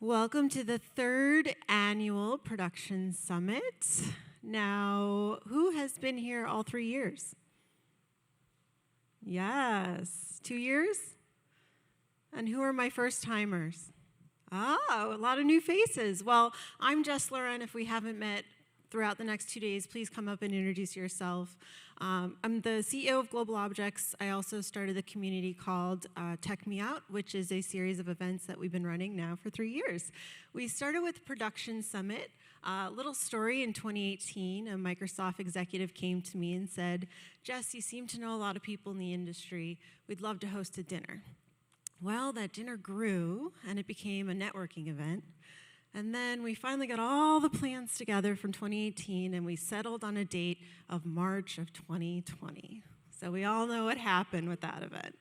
Welcome to the third annual Production Summit. Now, who has been here all 3 years? Yes, 2 years? And who are my first timers? Oh, a lot of new faces. Well, I'm Jess, Loren. If we haven't met throughout the next 2 days, please come up and introduce yourself. I'm the CEO of Global Objects. I also started a community called Tech Me Out, which is a series of events that we've been running now for 3 years. We started with Production Summit. Little story, in 2018, a Microsoft executive came to me and said, Jess, you seem to know a lot of people in the industry. We'd love to host a dinner. Well, that dinner grew, and it became a networking event. And then we finally got all the plans together from 2018, and we settled on a date of March of 2020. So we all know what happened with that event.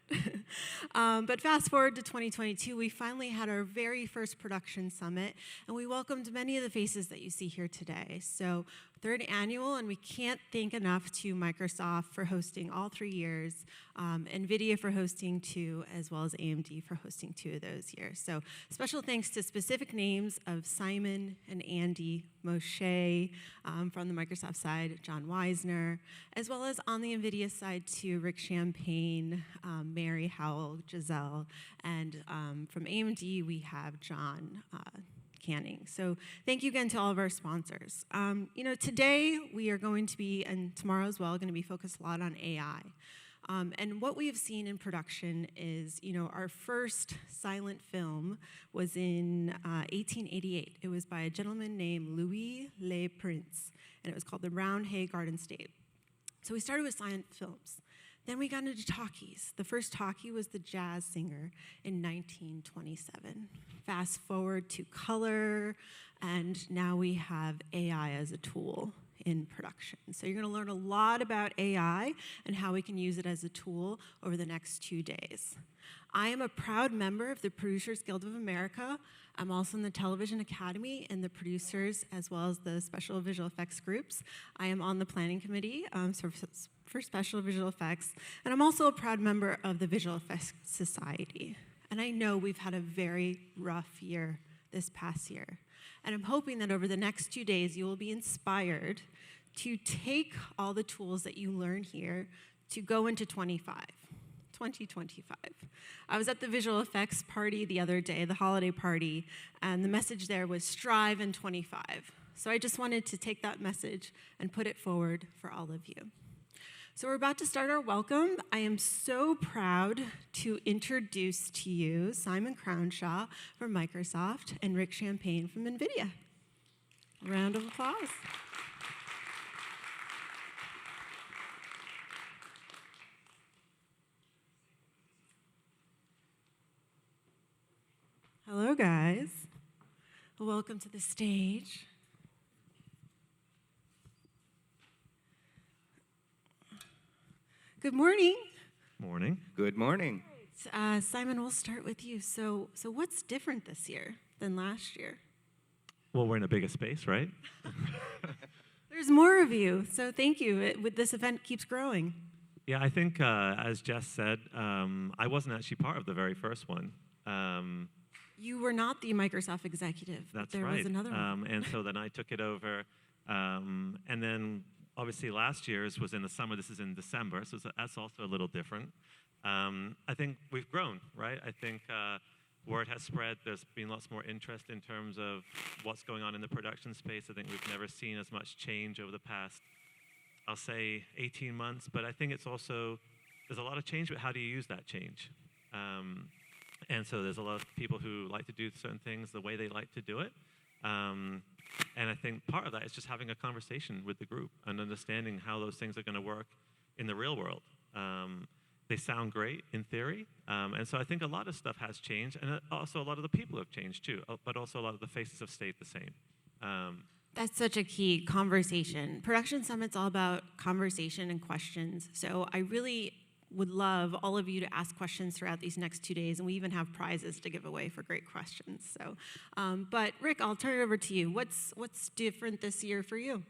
But fast forward to 2022, we finally had our very first production summit, and we welcomed many of the faces that you see here today. So third annual, and we can't thank enough to Microsoft for hosting all 3 years, NVIDIA for hosting 2, as well as AMD for hosting 2 of those years. So special thanks to specific names of Simon and Andy, Moshe from the Microsoft side, John Wisner, as well as on the NVIDIA side to Rick Champagne, Mary Howell, Giselle, and from AMD we have John Canning. So thank you again to all of our sponsors. Today we are going to be, and tomorrow as well, going to be focused a lot on AI. And what we have seen in production is, our first silent film was in 1888. It was by a gentleman named Louis Le Prince, and it was called The Round Hay Garden State. So we started with silent films. Then we got into talkies. The first talkie was The Jazz Singer in 1927. Fast forward to color, and now we have AI as a tool in production. So you're going to learn a lot about AI and how we can use it as a tool over the next 2 days. I am a proud member of the Producers Guild of America. I'm also in the Television Academy and the producers, as well as the special visual effects groups. I am on the planning committee for special visual effects, and I'm also a proud member of the Visual Effects Society. And I know we've had a very rough year this past year. And I'm hoping that over the next 2 days, you will be inspired to take all the tools that you learn here to go into 2025. I was at the visual effects party the other day, the holiday party, and the message there was strive in 25. So I just wanted to take that message and put it forward for all of you. So we're about to start our welcome. I am so proud to introduce to you Simon Crownshaw from Microsoft and Rick Champagne from NVIDIA. A round of applause. Hello, guys. Welcome to the stage. Good morning. Morning. Good morning. Simon, we'll start with you. So what's different this year than last year? Well, we're in a bigger space, right? There's more of you, so thank you. This event keeps growing. Yeah, I think, as Jess said, I wasn't actually part of the very first one. You were not the Microsoft executive. That's there right. was another one. And so then I took it over, and then obviously last year's was in the summer. This is in December, so that's also a little different. I think we've grown, right? I think word has spread. There's been lots more interest in terms of what's going on in the production space. I think we've never seen as much change over the past, I'll say, 18 months. But I think it's also, there's a lot of change, but how do you use that change? And so there's a lot of people who like to do certain things the way they like to do it. And I think part of that is just having a conversation with the group and understanding how those things are going to work in the real world. They sound great in theory, and so I think a lot of stuff has changed, and also a lot of the people have changed too, but also a lot of the faces have stayed the same. That's such a key conversation. Production Summit's all about conversation and questions, so I really would love all of you to ask questions throughout these next 2 days, and we even have prizes to give away for great questions. So, but Rick, I'll turn it over to you. What's different this year for you?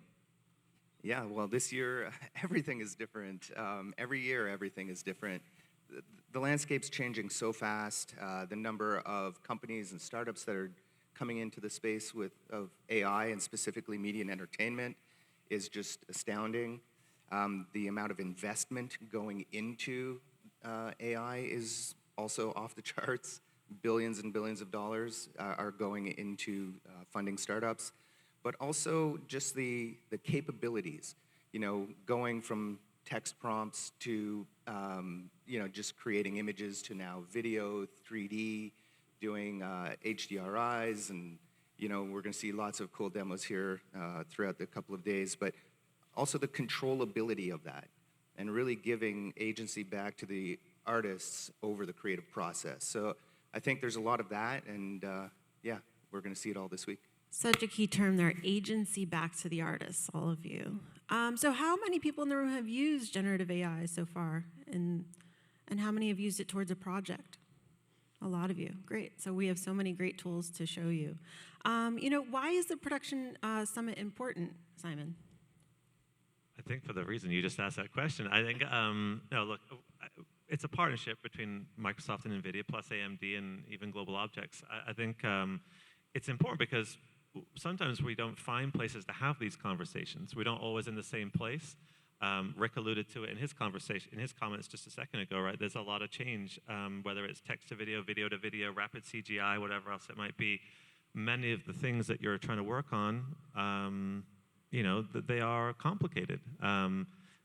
Yeah, well, this year, everything is different. Every year, everything is different. The landscape's changing so fast. The number of companies and startups that are coming into the space of AI and specifically media and entertainment is just astounding. The amount of investment going into AI is also off the charts. Billions and billions of dollars are going into funding startups, but also just the capabilities, going from text prompts to, just creating images to now video, 3D, doing HDRIs, and, we're going to see lots of cool demos here throughout the couple of days, but also the controllability of that and really giving agency back to the artists over the creative process. So I think there's a lot of that, and we're going to see it all this week. Such a key term there, agency back to the artists, all of you. So how many people in the room have used generative AI so far? And how many have used it towards a project? A lot of you. Great. So we have so many great tools to show you. Why is the Production Summit important, Simon? I think for the reason you just asked that question. I think, it's a partnership between Microsoft and NVIDIA plus AMD and even Global Objects. I think it's important because sometimes we don't find places to have these conversations. We don't always in the same place. Rick alluded to it in his comments just a second ago, right? There's a lot of change, whether it's text to video, video to video, rapid CGI, whatever else it might be. Many of the things that you're trying to work on, that they are complicated.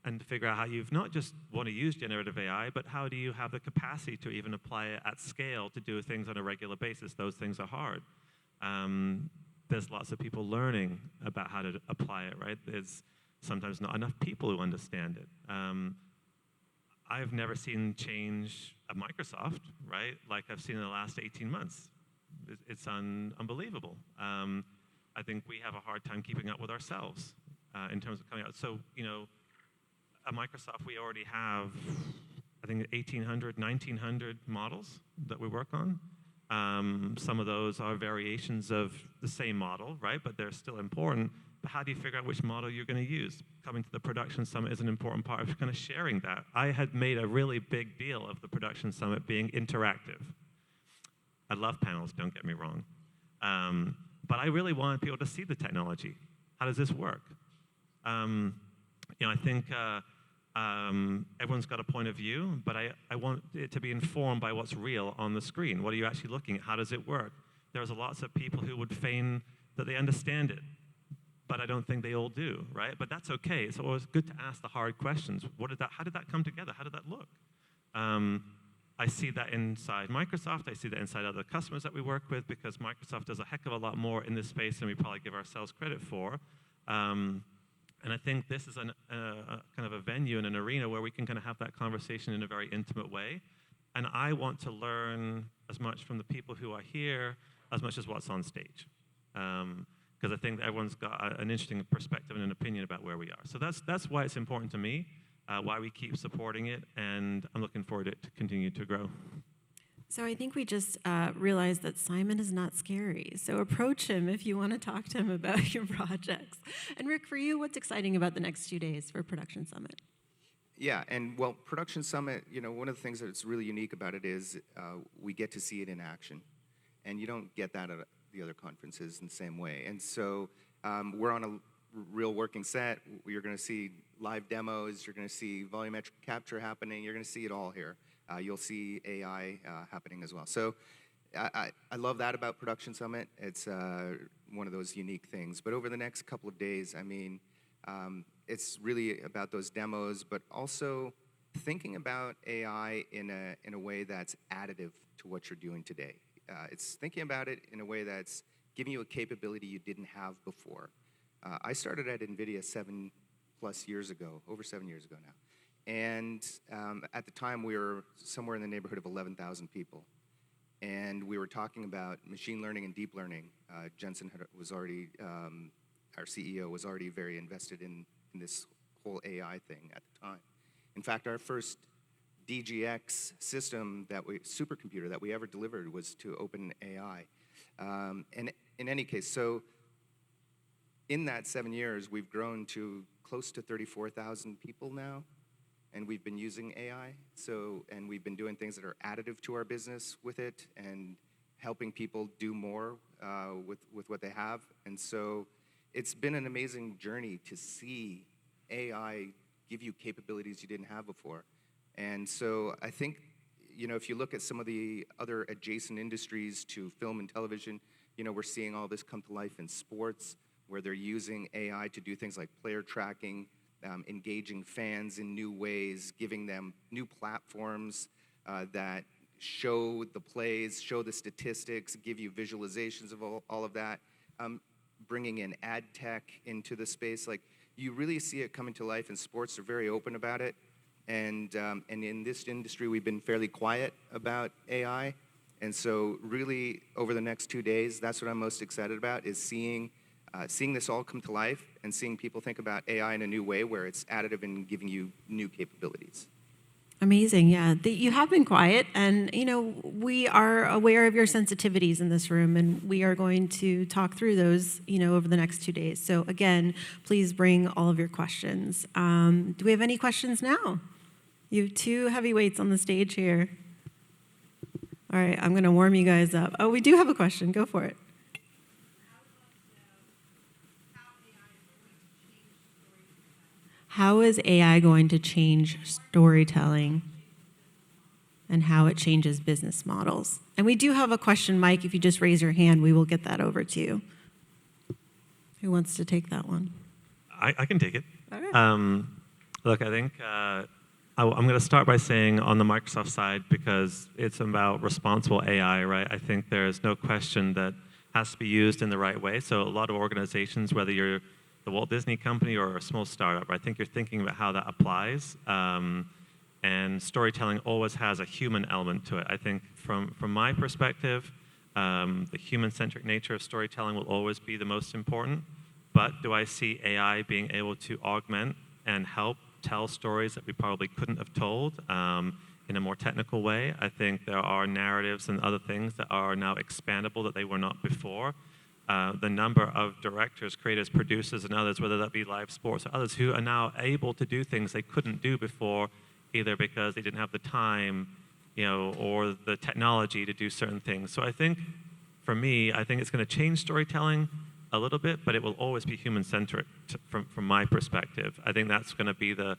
And to figure out how you've not just want to use generative AI, but how do you have the capacity to even apply it at scale to do things on a regular basis? Those things are hard. There's lots of people learning about how to apply it, right? There's sometimes not enough people who understand it. I've never seen change at Microsoft, right? Like I've seen in the last 18 months. It's unbelievable. I think we have a hard time keeping up with ourselves in terms of coming out. So, at Microsoft, we already have, I think, 1,800, 1,900 models that we work on. Some of those are variations of the same model, right? But they're still important. But how do you figure out which model you're going to use? Coming to the Production Summit is an important part of kind of sharing that. I had made a really big deal of the Production Summit being interactive. I love panels, don't get me wrong. But I really wanted people to see the technology. How does this work? I think everyone's got a point of view, but I want it to be informed by what's real on the screen. What are you actually looking at? How does it work? There's lots of people who would feign that they understand it, but I don't think they all do, right? But that's okay. It's always good to ask the hard questions. How did that come together? How did that look? I see that inside Microsoft. I see that inside other customers that we work with because Microsoft does a heck of a lot more in this space than we probably give ourselves credit for. And I think this is a kind of a venue and an arena where we can kind of have that conversation in a very intimate way. And I want to learn as much from the people who are here as much as what's on stage. Because I think that everyone's got an interesting perspective and an opinion about where we are. So that's why it's important to me, why we keep supporting it, and I'm looking forward to it to continue to grow. So I think we just realized that Simon is not scary. So approach him if you want to talk to him about your projects. And Rick, for you, what's exciting about the next 2 days for Production Summit? Yeah, and well, Production Summit, one of the things that's really unique about it is we get to see it in action. And you don't get that at the other conferences in the same way. And so we're on a real working set. You're going to see live demos. You're going to see volumetric capture happening. You're going to see it all here. You'll see AI happening as well. So I love that about Production Summit. It's one of those unique things. But over the next couple of days, it's really about those demos, but also thinking about AI in a way that's additive to what you're doing today. It's thinking about it in a way that's giving you a capability you didn't have before. I started at NVIDIA 7+ years ago, over 7 years ago now. And at the time, we were somewhere in the neighborhood of 11,000 people. And we were talking about machine learning and deep learning. Jensen was already, our CEO, was already very invested in this whole AI thing at the time. In fact, our first DGX system, supercomputer that we ever delivered was to OpenAI. And in any case, so in that 7 years, we've grown to close to 34,000 people now. And we've been using AI, and we've been doing things that are additive to our business with it and helping people do more with what they have. And so it's been an amazing journey to see AI give you capabilities you didn't have before. And so I think, if you look at some of the other adjacent industries to film and television, we're seeing all this come to life in sports, where they're using AI to do things like player tracking, engaging fans in new ways, giving them new platforms that show the plays, show the statistics, give you visualizations of all of that, bringing in ad tech into the space. Like, you really see it coming to life in sports. They're very open about it. And in this industry, we've been fairly quiet about AI. And so really, over the next 2 days, that's what I'm most excited about, is seeing this all come to life and seeing people think about AI in a new way, where it's additive and giving you new capabilities. Amazing, yeah. You have been quiet, and we are aware of your sensitivities in this room, and we are going to talk through those, over the next 2 days. So again, please bring all of your questions. Do we have any questions now? You have two heavyweights on the stage here. All right, I'm going to warm you guys up. Oh, we do have a question. Go for it. How is AI going to change storytelling and how it changes business models? And we do have a question, Mike. If you just raise your hand, we will get that over to you. Who wants to take that one? I can take it. All right. Look, I think I'm going to start by saying on the Microsoft side, because it's about responsible AI, right? I think there's no question that has to be used in the right way. So a lot of organizations, whether you're the Walt Disney Company or a small startup, I think you're thinking about how that applies. And storytelling always has a human element to it. I think from my perspective, the human-centric nature of storytelling will always be the most important. But do I see AI being able to augment and help tell stories that we probably couldn't have told in a more technical way? I think there are narratives and other things that are now expandable that they were not before. The number of directors, creators, producers, and others, whether that be live sports or others, who are now able to do things they couldn't do before, either because they didn't have the time, or the technology to do certain things. So I think, for me, I think it's going to change storytelling a little bit, but it will always be human-centric from my perspective. I think that's going to be the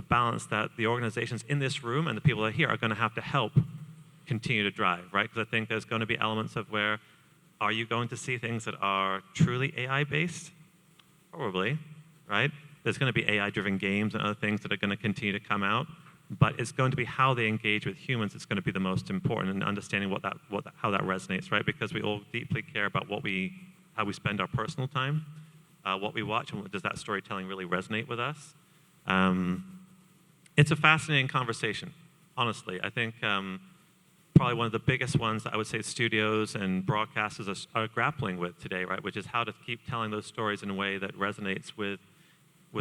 balance that the organizations in this room and the people that are here are going to have to help continue to drive, right? Because I think there's going to be elements of where, are you going to see things that are truly AI-based? Probably, right? There's going to be AI-driven games and other things that are going to continue to come out, but it's going to be how they engage with humans that's going to be the most important, and understanding how that resonates, right? Because we all deeply care about how we spend our personal time, what we watch, and does that storytelling really resonate with us? It's a fascinating conversation, honestly. I think probably one of the biggest ones that I would say studios and broadcasters are grappling with today, right? Which is how to keep telling those stories in a way that resonates with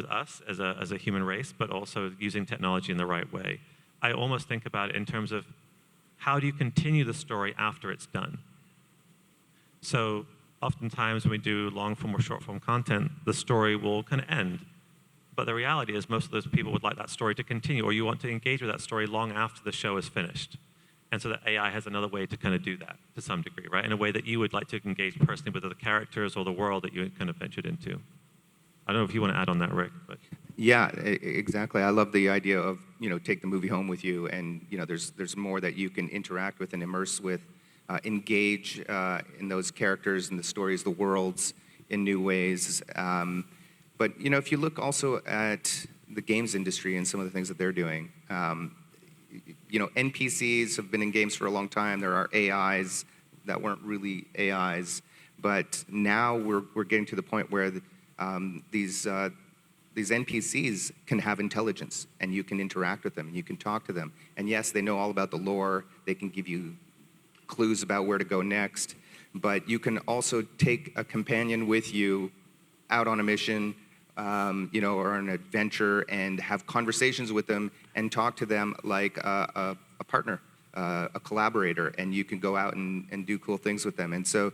us as a human race, but also using technology in the right way. I almost think about it in terms of, how do you continue the story after it's done? So oftentimes when we do long-form or short-form content, the story will kind of end. But the reality is most of those people would like that story to continue, or you want to engage with that story long after the show is finished. And so that AI has another way to kind of do that to some degree, right? In a way that you would like to engage personally with the characters or the world that you kind of ventured into. I don't know if you want to add on that, Rick. But. Yeah, exactly. I love the idea of, take the movie home with you, and, there's more that you can interact with and immerse with, engage in those characters and the stories, the worlds in new ways. But, if you look also at the games industry and some of the things that they're doing, NPCs have been in games for a long time. There are AIs that weren't really AIs, but now we're getting to the point where these NPCs can have intelligence, and you can interact with them, and you can talk to them. And yes, they know all about the lore. They can give you clues about where to go next. But you can also take a companion with you out on a mission, or an adventure, and have conversations with them and talk to them like a partner, a collaborator, and you can go out and do cool things with them. And so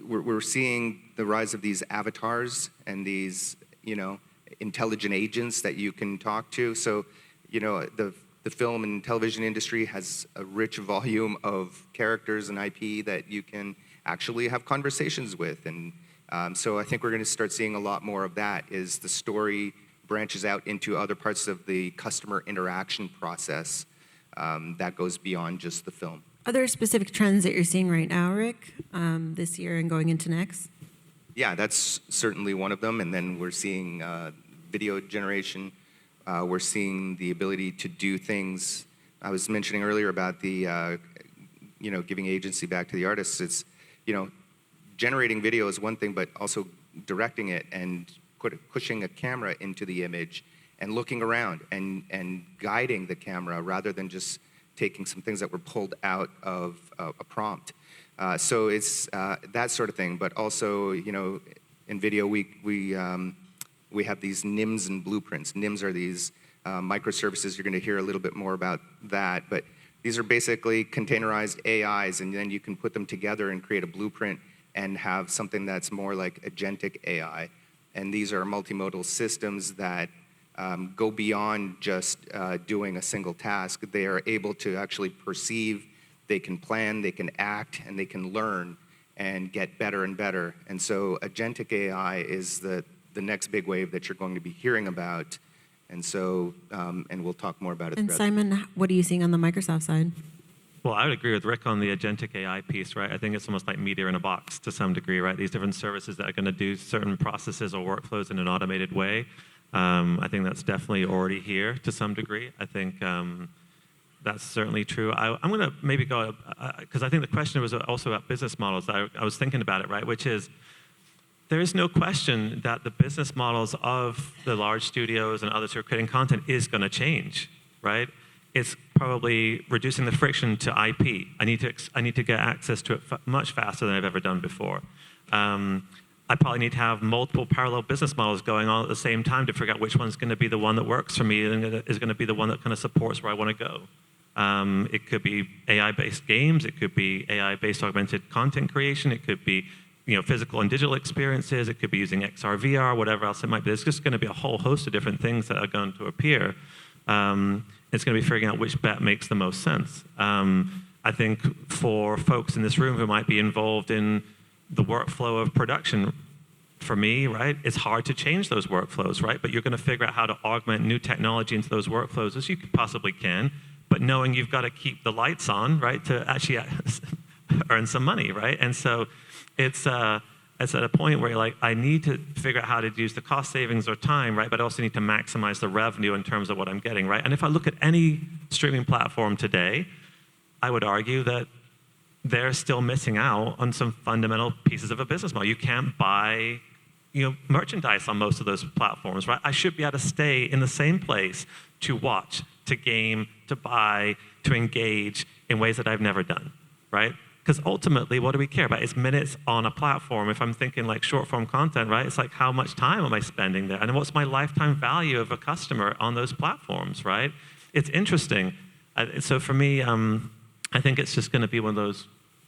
we're seeing the rise of these avatars and these, intelligent agents that you can talk to. So, the film and television industry has a rich volume of characters and IP that you can actually have conversations with. And so I think we're going to start seeing a lot more of that, is the story branches out into other parts of the customer interaction process that goes beyond just the film. Are there specific trends that you're seeing right now, Rick, this year and going into next? Yeah, that's certainly one of them. And then we're seeing video generation. We're seeing the ability to do things. I was mentioning earlier about the, giving agency back to the artists. It's, generating video is one thing, but also directing it and pushing a camera into the image and looking around and guiding the camera rather than just taking some things that were pulled out of a prompt. So it's that sort of thing. But also, in video, we have these NIMs and blueprints. NIMs are these microservices. You're going to hear a little bit more about that. But these are basically containerized AIs, and then you can put them together and create a blueprint and have something that's more like agentic AI. And these are multimodal systems that go beyond just doing a single task. They are able to actually perceive, they can plan, they can act, and they can learn and get better and better. And so agentic AI is the next big wave that you're going to be hearing about. And so, and we'll talk more about it. And Simon, what are you seeing on the Microsoft side? Well, I would agree with Rick on the agentic AI piece, right? I think it's almost like media in a box to some degree, right? These different services that are going to do certain processes or workflows in an automated way. I think that's definitely already here to some degree. I think that's certainly true. I'm going to maybe go, because I think the question was also about business models. I was thinking about it, right? Which is, there is no question that the business models of the large studios and others who are creating content is going to change, right? It's probably reducing the friction to IP. I need to get access to it much faster than I've ever done before. I probably need to have multiple parallel business models going on at the same time to figure out which one's going to be the one that works for me and is going to be the one that kind of supports where I want to go. It could be AI-based games. It could be AI-based augmented content creation. It could be physical and digital experiences. It could be using XR, VR, whatever else it might be. There's just going to be a whole host of different things that are going to appear. It's going to be figuring out which bet makes the most sense. I think for folks in this room who might be involved in the workflow of production, for me, right, it's hard to change those workflows, right? But you're going to figure out how to augment new technology into those workflows as you possibly can, but knowing you've got to keep the lights on, right, to actually earn some money, right? And so it's at a point where you're like, I need to figure out how to use the cost savings or time, right? But I also need to maximize the revenue in terms of what I'm getting, right? And if I look at any streaming platform today, I would argue that they're still missing out on some fundamental pieces of a business model. You can't buy, merchandise on most of those platforms, right? I should be able to stay in the same place to watch, to game, to buy, to engage in ways that I've never done, right? Because ultimately, what do we care about? It's minutes on a platform. If I'm thinking like short form content, right? It's like, how much time am I spending there? And what's my lifetime value of a customer on those platforms, right? It's interesting. So for me, I think it's just going to be one of those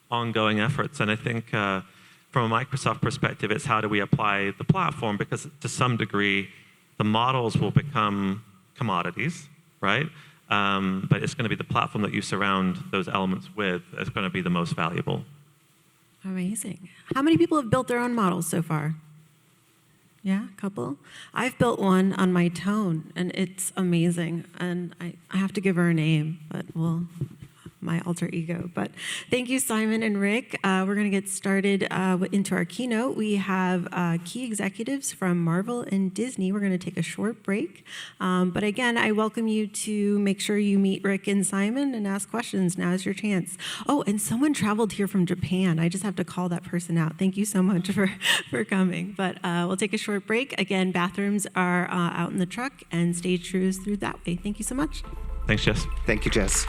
ongoing efforts. And I think from a Microsoft perspective, it's how do we apply the platform? Because to some degree, the models will become commodities, right? But it's going to be the platform that you surround those elements with that's going to be the most valuable. Amazing. How many people have built their own models so far? Yeah, a couple. I've built one on my Tone, and it's amazing. And I have to give her a name, but my alter ego. But thank you, Simon and Rick. We're going to get started into our keynote. We have key executives from Marvel and Disney. We're going to take a short break. But again, I welcome you to make sure you meet Rick and Simon and ask questions. Now is your chance. Oh, and someone traveled here from Japan. I just have to call that person out. Thank you so much for coming. But we'll take a short break. Again, bathrooms are out in the truck, and stage crew is through that way. Thank you so much. Thanks, Jess. Thank you, Jess.